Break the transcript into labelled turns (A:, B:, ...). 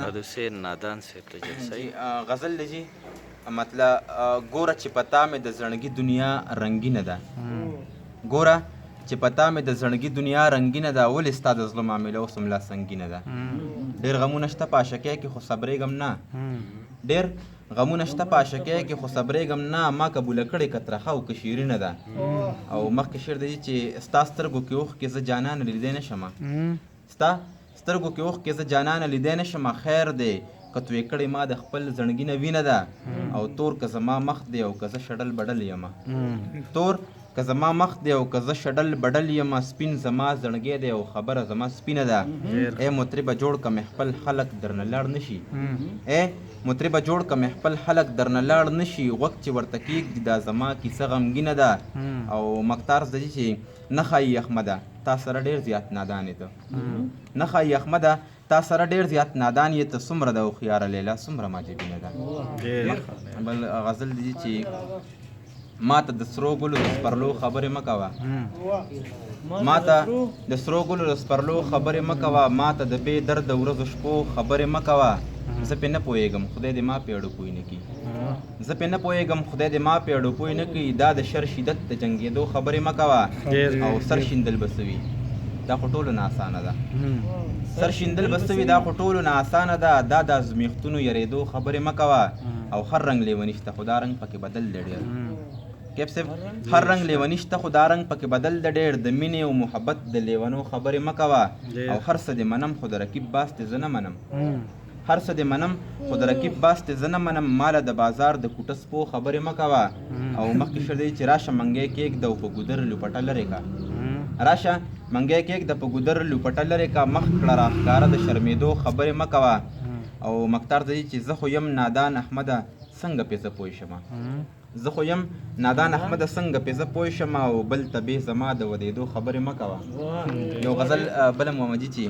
A: دا د حسین نادان صاحب ته جلسه
B: جی غزل دی جی مطلب ګوره چې پتا مې د زړګي دنیا رنګینه ده ګوره چې پتا مې د زړګي دنیا رنګینه ده ولې ستا د زړه معامله اوس هم لا سنګینه ده ډېر غمونه شته په عاشقۍ کې خو صبرېږم نه ډېر غمونه شته په عاشقۍ کې خو صبرېږم نه ما قبوله کړې که ترخه او که شیرینه ده او مخکې شعر دی چې ستا سترګو کې اوښکې زه جانانه لیدی نه شمه ستا سترګو کې اوښکې زه جانانه لیدی نه شمه خیر دی که توی کړې ما د خپل زړګي نه وینه ده او تور که زما مخ دی او که زه شډل بډل یمه تور که زما مخ دی او که زه شډل بډل یمه سپین زما زړګی دی او خبره زما سپینه ده ای مطربه جوړ که مې خپل خلک درنه لاړ نشي ای مطربه جوړ که مې خپل خلک درنه لاړ نشي غوږ چې ورته کېږدي دا زما کیسه غمګینه ده او مختار زدي چې نه ښایي احمده تا سره ډېر زیات نادان یې ته نه ښایي احمده تا سره ډېر زیات نادان یې ته څومره د هوښیاره لیلا څومره معجبینه ده بل غزل دی چې ما ته د سرو ګلو د سپرلو خبرې مه کوه ما ته د سرو ګلو د سپرلو خبرې مه کوه ما ته د بې درده ورځو شپو خبرې مه کوه زه پې نه پوهېږم خدای دې ما پې اړو پوی نه کړي زه پې نه پوهېږم خدای دې ما پې اړو پوی نه کړي دا د شر شدت د جنګېدو خبرې مه کوه او سر شیندل به څه وي دا خو ټولو نه اسانه ده سر شیندل به څه وي دا خو ټولو نه اسانه ده دا د ازمیښتونو یریدو خبرې مه کوه او هر رنګ لیوني شته خو دا رنګ پکې بدل دی ډېر کیف صاحب هر رنګ لیوني شته خو دا رنګ پکې بدل دی ډېر د مینې او محبت د لیونو خبرې مه کوه او هر څه دې منم خو د رقیب باس دې زه نه منم هر څه دې منم خو د رقیب باس دې زه نه منم ماله د بازار د کوټه سپو خبرې مه کوه او مخکې شعر دی چې راشه منګی کېږده او په ګودر لوپټه لرې کا راشه منګی کېږده په ګودر لوپټه لرې کا مخ کړه راښکاره د شرمېدو خبرې مه کوه او مختار دی چې زه خو یم نادان احمده څنګه پې زه پوه شمه زه خو یم نادان احمده څنګه پې زه پوه شمه او بل ته بې زما د ودېدو خبرې مه کوه یو غزل بله محمدي چې